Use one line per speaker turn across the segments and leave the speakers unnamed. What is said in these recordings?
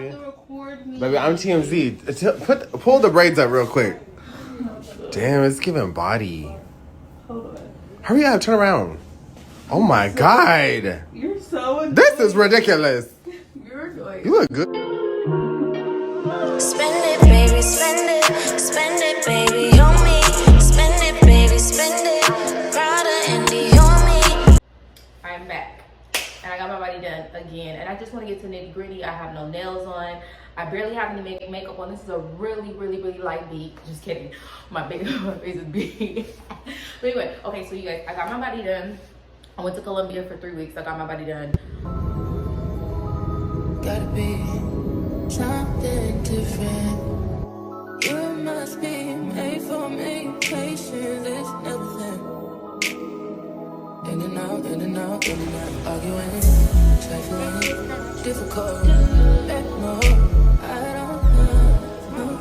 to record me.
Baby, I'm TMZ. Pull the braids up real quick. Damn, it's giving body.
Hold on.
Hurry up, turn around. Oh my God.
You're so annoying.
This is ridiculous.
You're annoying.
You look good.
Spend it, baby, spend it, baby, on me. Spend it, baby, spend it. Prada and on me.
I am back, and I got my body done again. And I just want to get to nitty gritty. I have no nails on. I barely have any makeup on. This is a really light beat. Just kidding. My face is big. But anyway, okay, so you guys, I got my body done. I went to Colombia for 3 weeks. I got my body done.
Gotta be something different. You must be made for me. Patience is nothing. In and out, in and out, in and out. Arguing, trifling, difficult. No, I don't know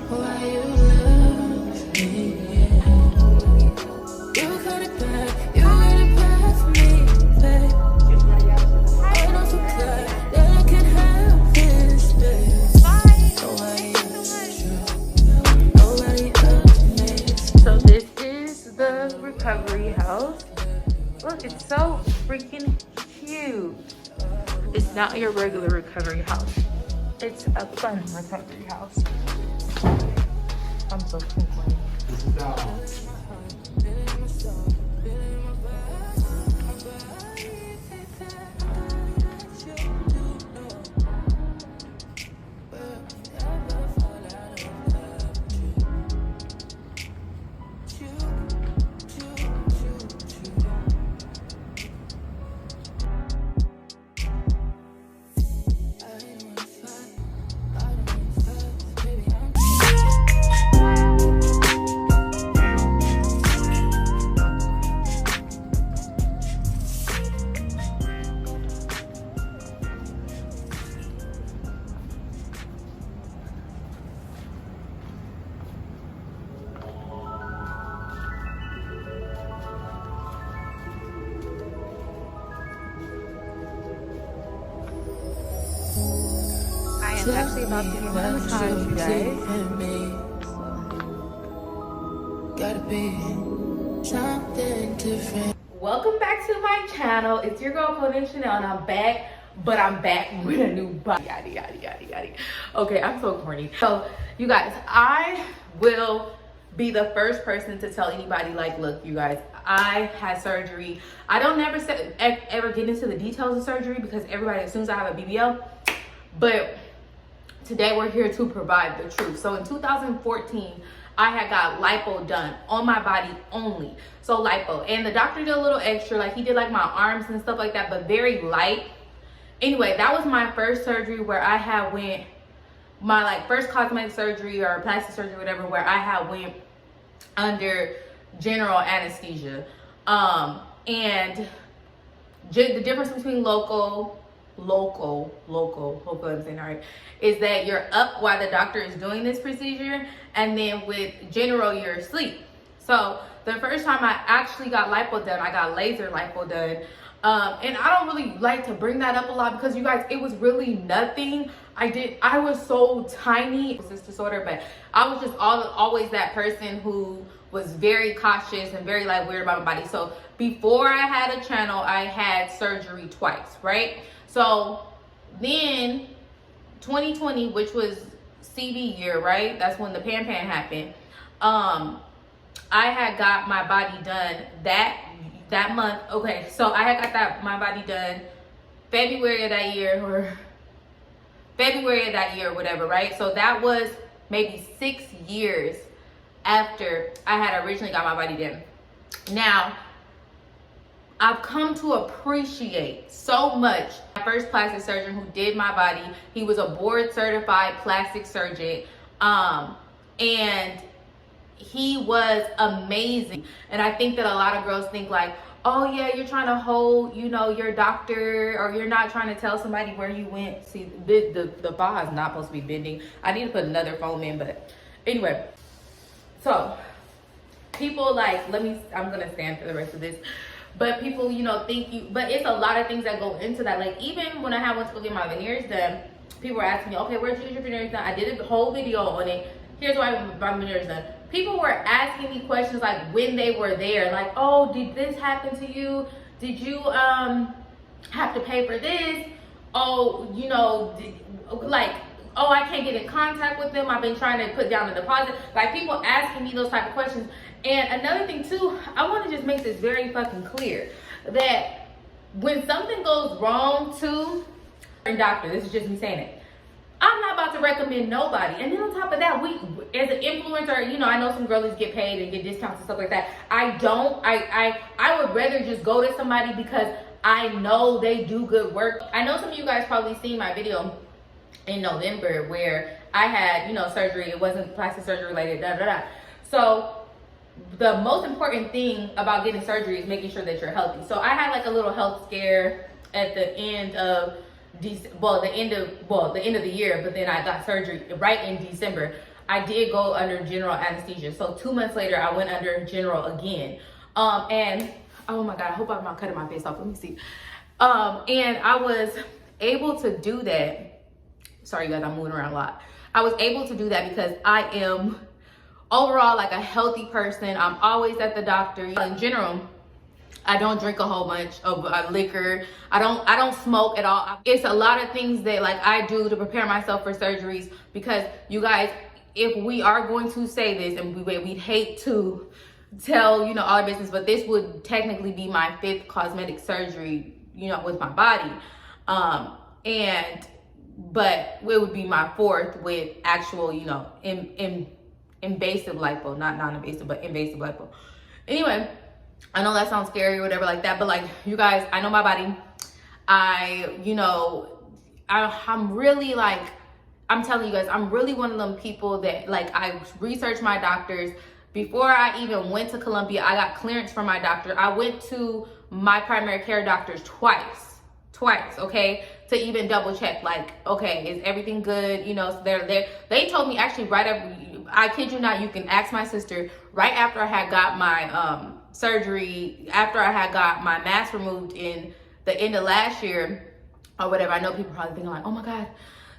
why you love me. You got it bad, you got it bad for me, babe. I don't forget that I can have this, babe. Nobody else.
So this is the recovery house. Look, it's so freaking cute. It's not your regular recovery house. It's a fun recovery house. I'm so complaining. I am actually about to get massage, you guys.
Gotta be something different.
Welcome back to my channel. It's your girl Codenamechanel, and I'm back, but I'm back with a new body. Yada. Okay, I'm so corny. So, you guys, I will be the first person to tell anybody, like, look, you guys, I had surgery. I don't ever get into the details of surgery because everybody assumes I have a BBL, but today we're here to provide the truth. So in 2014, I had got lipo done on my body only. So lipo, and the doctor did a little extra, like he did like my arms and stuff like that, but very light. Anyway, that was my first surgery where I had went, my like first cosmetic surgery or plastic surgery, whatever, where I had went under general anesthesia. And the difference between local, hopefully I'm saying that right, is that you're up while the doctor is doing this procedure, and then with general you're asleep. So the first time I actually got lipo done, I got laser lipo done. And I don't really like to bring that up a lot because you guys, it was really nothing. I was so tiny, this disorder, but I was just always that person who was very cautious and very like weird about my body. So before I had a channel, I had surgery twice, right? So then 2020, which was CB year, right? That's when the pan happened. I had got my body done that month. Okay, so I had got my body done February of that year or whatever, right? So that was maybe 6 years after I had originally got my body done. Now, I've come to appreciate so much my first plastic surgeon who did my body. He was a board certified plastic surgeon, and he was amazing. And I think that a lot of girls think like, oh yeah, you're trying to hold, you know, your doctor, or you're not trying to tell somebody where you went. See, the ball is not supposed to be bending. I need to put another foam in, but anyway. So people like, I'm gonna stand for the rest of this. But people, you know, think you, but it's a lot of things that go into that. Like even when I went to go get my veneers done, people were asking me, okay, where'd you get your veneers done? I did a whole video on it. Here's why my veneers done. People were asking me questions like when they were there, like, oh, did this happen to you? Did you have to pay for this? Oh, you know, like, oh, I can't get in contact with them. I've been trying to put down a deposit. Like, people asking me those type of questions. And another thing too, I want to just make this very fucking clear that when something goes wrong to a doctor, this is just me saying it, I'm not about to recommend nobody. And then on top of that, we, as an influencer, you know, I know some girlies get paid and get discounts and stuff like that. I don't. I would rather just go to somebody because I know they do good work. I know some of you guys probably seen my video in November where I had, you know, surgery. It wasn't plastic surgery related, da da da. So the most important thing about getting surgery is making sure that you're healthy. So I had like a little health scare at the end of the end of the year, but then I got surgery right in December. I did go under general anesthesia. So 2 months later, I went under general again. And oh my God, I hope I'm not cutting my face off. Let me see. And I was able to do that. Sorry, you guys, I'm moving around a lot. I was able to do that because I am overall like a healthy person. I'm always at the doctor. In general, I don't drink a whole bunch of liquor. I don't smoke at all. It's a lot of things that like I do to prepare myself for surgeries, because you guys, if we are going to say this, and we'd hate to tell, you know, all our business, but this would technically be my 5th cosmetic surgery, you know, with my body. But it would be my 4th with actual, you know, invasive lipo, not non-invasive, but invasive lipo. Anyway, I know that sounds scary or whatever like that, but like, you guys, I know my body. I'm really like, I'm telling you guys, I'm really one of them people that like, I research my doctors. Before I even went to Colombia, I got clearance from my doctor. I went to my primary care doctors twice, okay, to even double check, like, okay, is everything good? You know, they told me actually right after, I kid you not, you can ask my sister, right after I had got my surgery, after I had got my mass removed in the end of last year or whatever. I know people probably thinking like, oh my God,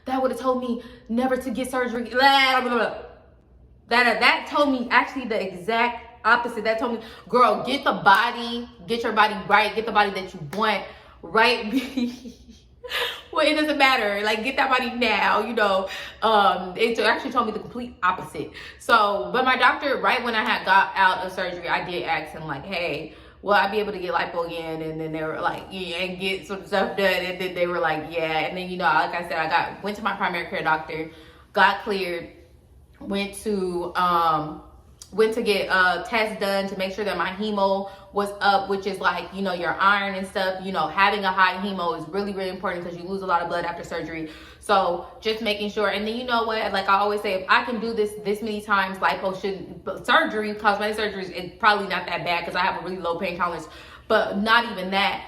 that would have told me never to get surgery. Blah, blah, blah. That told me actually the exact opposite. That told me, girl, get your body right, get the body that you want right. Well, it doesn't matter, like, get that body now, you know. It actually told me the complete opposite. So, but my doctor, right when I had got out of surgery, I did ask him like, hey, will I be able to get lipo again? And then they were like, yeah, and get some stuff done. And then they were like, yeah. And then, you know, like I said, went to my primary care doctor, got cleared, went to get tests done to make sure that my hemo was up, which is like, you know, your iron and stuff. You know, having a high hemo is really, really important because you lose a lot of blood after surgery. So just making sure. And then, you know what, like I always say, if I can do this many times, lipo shouldn't, surgery, cosmetic surgery is probably not that bad because I have a really low pain tolerance. But not even that.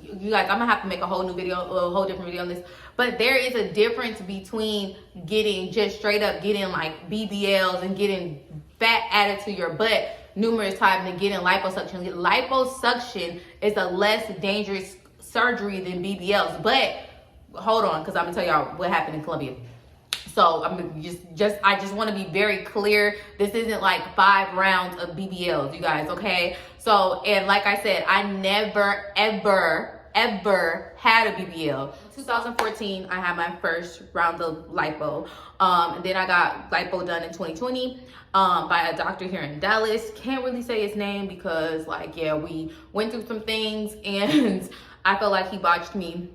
You guys, I'm gonna have to make a whole different video on this. But there is a difference between getting just straight up getting like BBLs and getting fat added to your butt numerous times and getting liposuction. Liposuction is a less dangerous surgery than BBLs. But hold on, because I'm gonna tell y'all what happened in Colombia. So I'm I just want to be very clear. This isn't like 5 rounds of BBLs, you guys, okay? So, and like I said, I never ever had a BBL. 2014, I had my first round of lipo. And then I got lipo done in 2020 by a doctor here in Dallas. Can't really say his name because, like, yeah, we went through some things and I felt like he botched me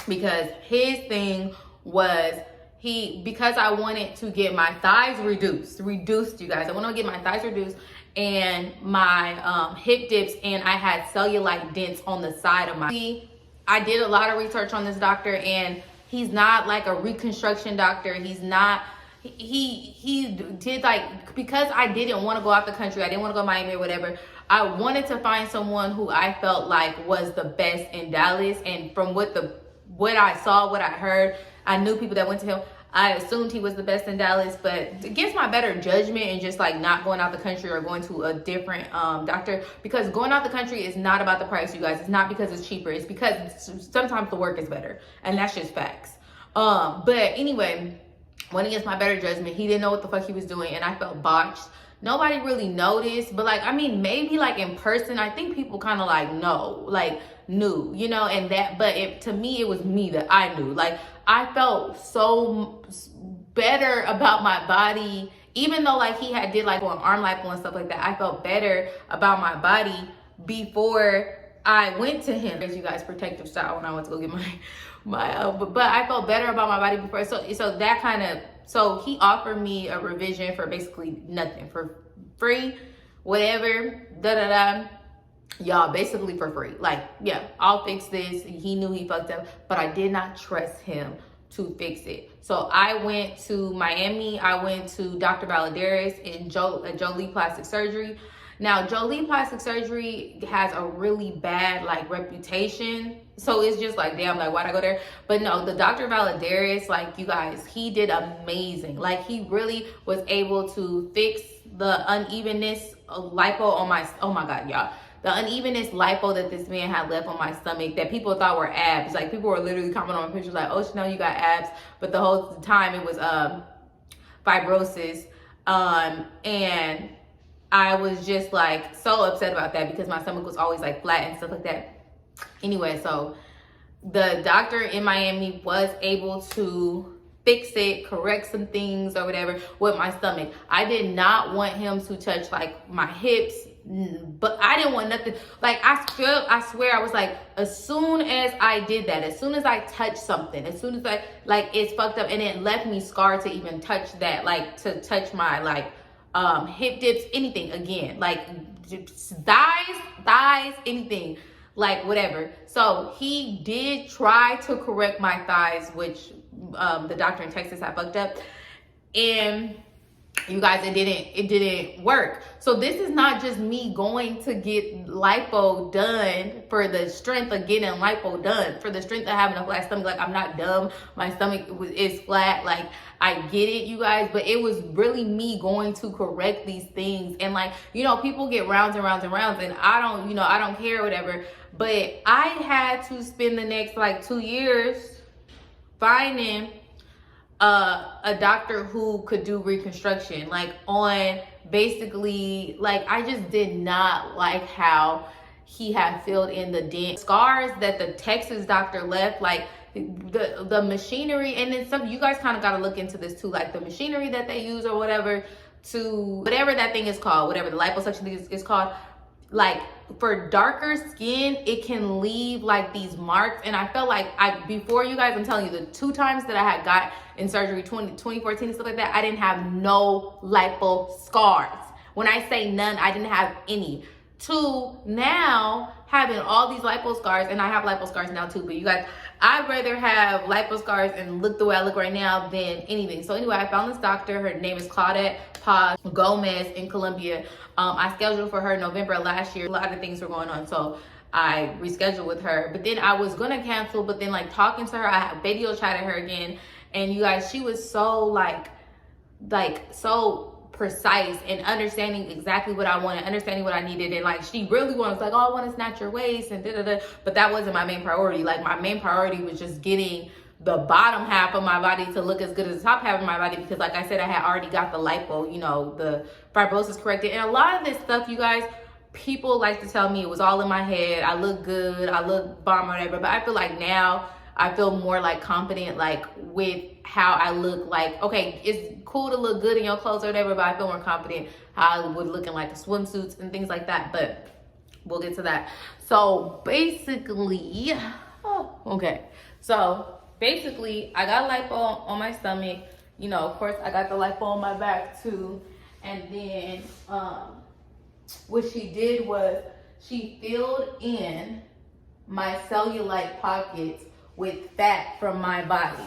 because his thing was because I wanted to get my thighs reduced, you guys. I want to get my thighs reduced and my hip dips, and I had cellulite dents on the side of my. I did a lot of research on this doctor, and he's not like a reconstruction doctor. He's not. He did like, because I didn't want to go out the country, I didn't want to go to Miami or whatever. I wanted to find someone who I felt like was the best in Dallas, and from what I saw, what I heard, I knew people that went to him. I assumed he was the best in Dallas, but against my better judgment and just like not going out the country or going to a different doctor, because going out the country is not about the price, you guys. It's not because it's cheaper. It's because sometimes the work is better, and that's just facts. But anyway, went against my better judgment. He didn't know what the fuck he was doing, and I felt botched. Nobody really noticed, but like, I mean, maybe like in person, I think people kind of like knew, you know, and that, but to me, it was me that I knew. Like, I felt so better about my body, even though like he did like on arm lipo and stuff like that. I felt better about my body before I went to him. As you guys, protective style when I went to go get but I felt better about my body before. So that kind of, so he offered me a revision for basically nothing, for free, whatever, y'all, basically for free. Like, yeah, I'll fix this. He knew he fucked up, but I did not trust him to fix it. So I went to Miami. I went to Dr. Valadares in Jolie Plastic Surgery. Now, Jolie Plastic Surgery has a really bad like reputation. So it's just like, damn, like, why'd I go there? But no, the Dr. Valadares, like, you guys, he did amazing. Like, he really was able to fix the unevenness of lipo on my, oh my God, y'all. The unevenness lipo that this man had left on my stomach that people thought were abs. Like, people were literally commenting on pictures like, oh, Chanel, you got abs. But the whole time it was fibrosis. And I was just like so upset about that because my stomach was always like flat and stuff like that. Anyway, so the doctor in Miami was able to fix it, correct some things or whatever with my stomach. I did not want him to touch like my hips, but I didn't want nothing. Like, I swear, I was like, as soon as I did that, as soon as I touched something, as soon as I, like, it's fucked up, and it left me scarred to even touch that, like, to touch my, like, hip dips, anything again, like, thighs, anything, like, whatever. So he did try to correct my thighs, which the doctor in Texas had fucked up, and you guys, it didn't work. So this is not just me going to get lipo done for the strength of getting lipo done, for the strength of having a flat stomach. Like, I'm not dumb. My stomach is flat. Like, I get it, you guys, but it was really me going to correct these things. And like, you know, people get rounds and rounds and rounds, and I don't care, whatever. But I had to spend the next like 2 years finding a doctor who could do reconstruction, like, on basically, like, I just did not like how he had filled in the dent scars that the Texas doctor left. Like, the machinery, and then some, you guys kind of got to look into this too, like the machinery that they use or whatever, to whatever that thing is called, whatever the liposuction thing is called, like, for darker skin, it can leave like these marks. And I felt like before, you guys, I'm telling you, the 2 times that I had got in surgery, 2014 and stuff like that, I didn't have no lipo scars. When I say none, I didn't have any. To now having all these lipo scars, and I have lipo scars now too, but you guys, I'd rather have lipo scars and look the way I look right now than anything. So anyway, I found this doctor. Her name is Claudette Paz Gomez in Colombia. I scheduled for her November last year. A lot of things were going on, so I rescheduled with her. But then I was gonna cancel, but then like talking to her, I video chatted her again, and you guys, she was so like so precise and understanding exactly what I wanted, understanding what I needed, and like, she really was like, oh, I want to snatch your waist and da-da-da. But that wasn't my main priority. Like, my main priority was just getting the bottom half of my body to look as good as the top half of my body, because like I said, I had already got the lipo, you know, the fibrosis corrected. And a lot of this stuff, you guys, people like to tell me it was all in my head, I look good, I look bomb or whatever, but I feel like now I feel more like confident, like, with how I look. Like, okay, it's cool to look good in your clothes or whatever, but I feel more confident how I would look in like the swimsuits and things like that, but we'll get to that. So basically, so basically, I got lipo on my stomach. You know, of course, I got the lipo on my back too. And then what she did was she filled in my cellulite pockets with fat from my body.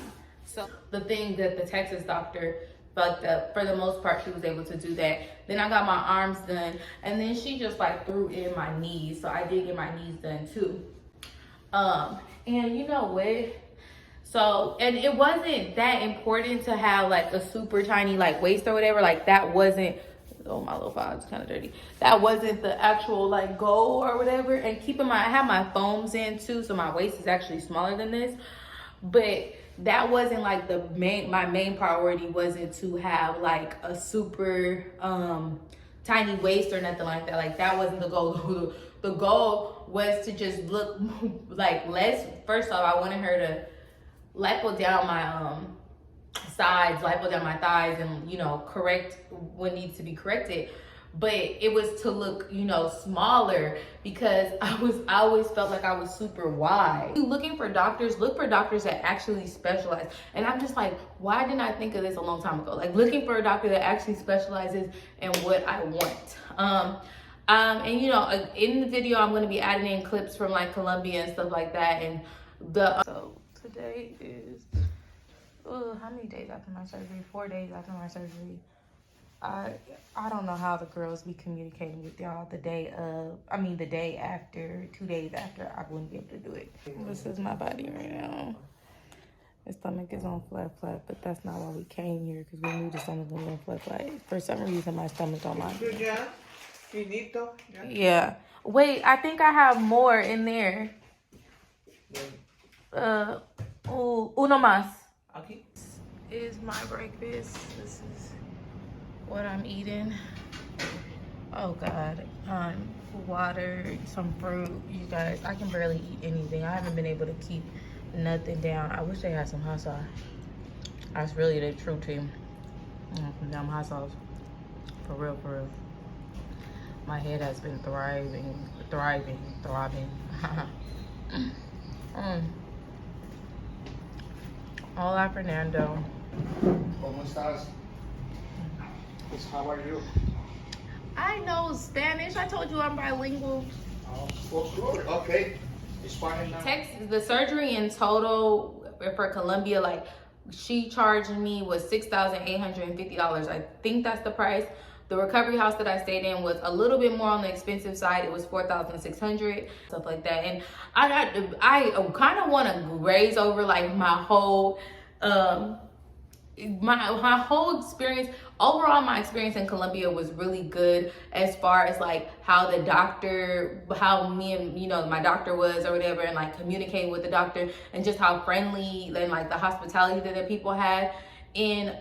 So the thing that the Texas doctor fucked up, for the most part, she was able to do that. Then I got my arms done, and then she just like threw in my knees. So I did get my knees done too. And you know what? So, and it wasn't that important to have like a super tiny like waist or whatever. Like, that wasn't, oh, my little file is kind of dirty. That wasn't the actual like goal or whatever. And keep in mind, I have my foams in too, so my waist is actually smaller than this. But that wasn't like my main priority wasn't to have like a super tiny waist or nothing like that. Like that wasn't the goal. The goal was to just look like less. First off, I wanted her to lipo down my sides, lipo down my thighs, and you know, correct what needs to be corrected. But it was to look, you know, smaller because I always felt like I was super wide. Looking for doctors, look for doctors that actually specialize. And I'm just like, why didn't I think of this a long time ago? Like looking for a doctor that actually specializes in what I want. And you know, in the video, I'm gonna be adding in clips from like Colombia and stuff like that. And so today is, how many days after my surgery? 4 days after my surgery. I don't know how the girls be communicating with y'all the day after, 2 days after. I wouldn't be able to do it. This is my body right now. My stomach is on flat, but that's not why we came here, because we knew the stomach was on flat. For some reason, my stomach don't like it.
Yeah. Finito.
Yeah. Wait, I think I have more in there. Uno más.
Okay.
This is my breakfast. This is what I'm eating. Oh God. Water, some fruit. You guys, I can barely eat anything. I haven't been able to keep nothing down. I wish they had some hot sauce. That's really the true team. Some damn hot sauce. For real, for real. My head has been thriving. Hola, Fernando.
¿Cómo estás? How are you?
I know Spanish. I told you I'm bilingual.
Oh, for sure. Okay. It's fine now.
The surgery in total for Colombia, like she charged me was $6,850. I think that's the price. The recovery house that I stayed in was a little bit more on the expensive side. It was $4,600, stuff like that. And I kind of want to graze over like my whole my whole experience. Overall, my experience in Colombia was really good as far as like how me and, you know, my doctor was or whatever, and like communicating with the doctor, and just how friendly and like the hospitality that the people had in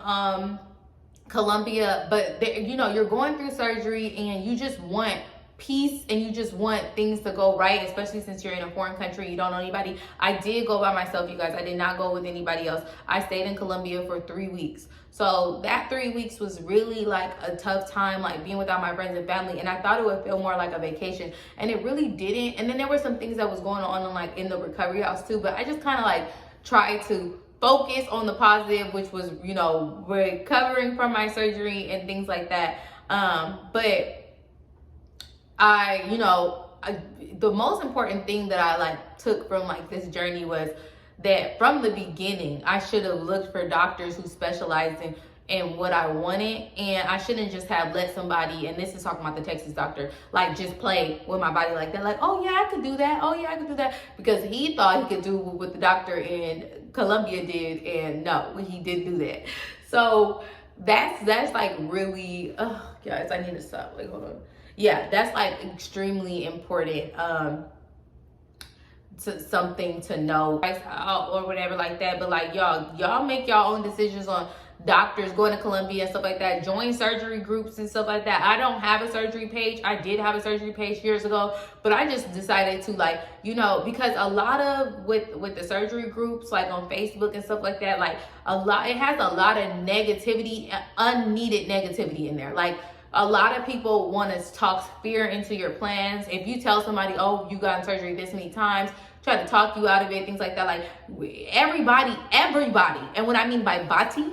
Colombia. But you know, you're going through surgery and you just want peace and you just want things to go right, especially since you're in a foreign country, you don't know anybody. I did go by myself, you guys. I did not go with anybody else. I stayed in Colombia for 3 weeks. So that 3 weeks was really like a tough time, like being without my friends and family, and I thought it would feel more like a vacation, and it really didn't. And then there were some things that was going on like in the recovery house too, but I just kind of like tried to focus on the positive, which was, you know, recovering from my surgery and things like that. But the most important thing that I like took from like this journey was that from the beginning, I should have looked for doctors who specialized in what I wanted, and I shouldn't just have let somebody, and this is talking about the Texas doctor, like just play with my body like that, like, oh yeah, I could do that, oh yeah, I could do that, because he thought he could do what the doctor in Colombia did, and no, he didn't do that. So that's like really, oh guys, I need to stop. Like, hold on. Yeah, that's like extremely important, something to know or whatever like that. But like y'all make y'all own decisions on doctors, going to Colombia and stuff like that. Join surgery groups and stuff like that. I don't have a surgery page. I did have a surgery page years ago, but I just decided to, like, you know, because a lot of with the surgery groups, like on Facebook and stuff like that, like it has a lot of negativity, unneeded negativity in there. Like, a lot of people want to talk fear into your plans. If you tell somebody, oh, you got in surgery this many times, try to talk you out of it, things like that. Like, everybody, and what I mean by body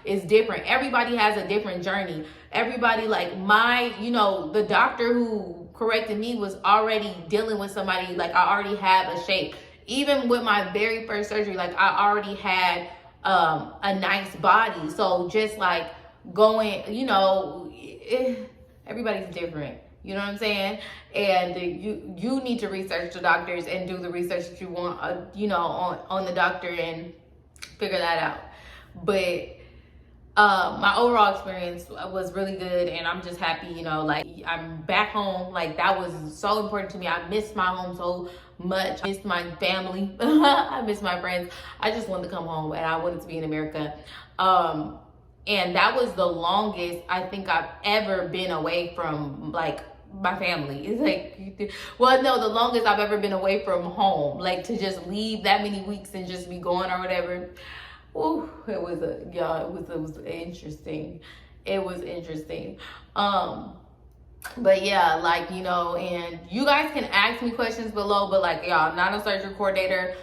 is different. Everybody has a different journey. Everybody, like the doctor who corrected me was already dealing with somebody, like I already have a shape. Even with my very first surgery, like I already had a nice body. So just like going, everybody's different. You know what I'm saying? And you need to research the doctors and do the research that you want, on the doctor and figure that out. But my overall experience was really good, and I'm just happy, like I'm back home. Like, that was so important to me. I missed my home so much. I miss my family. I miss my friends. I just wanted to come home and I wanted to be in America. And that was the longest I think I've ever been away from like my family. It's like, well, no, the longest I've ever been away from home, like to just leave that many weeks and just be gone or whatever. Ooh, it was interesting. It was interesting. But yeah, like, you know, and you guys can ask me questions below, but like, y'all, I'm not a surgery coordinator.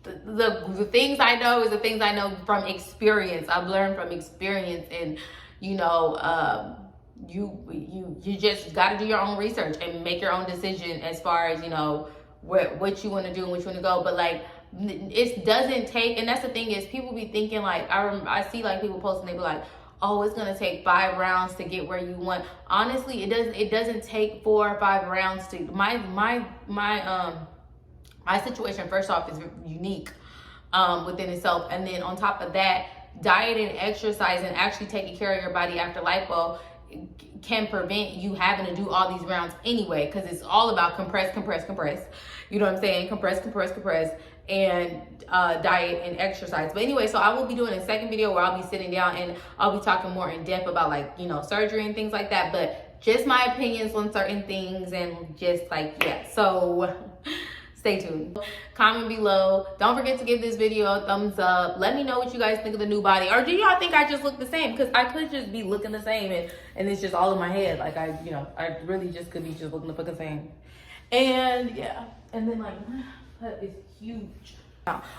The things I know is the things I know from experience. I've learned from experience, and you know, you just got to do your own research and make your own decision as far as, you know, what you want to do and what you want to go. But like, it doesn't take, and that's the thing is, people be thinking like, I see like people posting, they be like, oh, it's gonna take 5 rounds to get where you want. Honestly, it doesn't take 4 or 5 rounds to my situation. First off, is unique within itself, and then on top of that, diet and exercise and actually taking care of your body after lipo can prevent you having to do all these rounds anyway, because it's all about compress. You know what I'm saying? Compress, and diet and exercise. But anyway, so I will be doing a second video where I'll be sitting down and I'll be talking more in depth about, like, you know, surgery and things like that, but just my opinions on certain things, and just like, yeah. So stay tuned. Comment below. Don't forget to give this video a thumbs up. Let me know what you guys think of the new body, or do y'all think I just look the same? Because I could just be looking the same, and it's just all in my head. Like, I really just could be just looking the fucking same. And yeah, and then like, that is huge.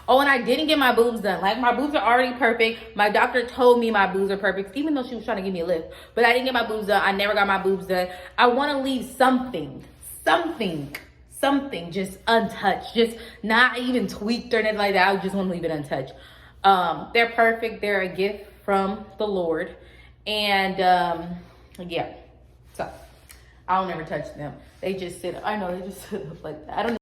Oh, and I didn't get my boobs done. Like, my boobs are already perfect. My doctor told me my boobs are perfect, even though she was trying to give me a lift. But I didn't get my boobs done. I never got my boobs done. I want to leave something just untouched, just not even tweaked or anything like that. I just want to leave it untouched. They're perfect. They're a gift from the Lord. And yeah, so I'll never touch them. They just sit, I know, they just sit up like that. I don't know.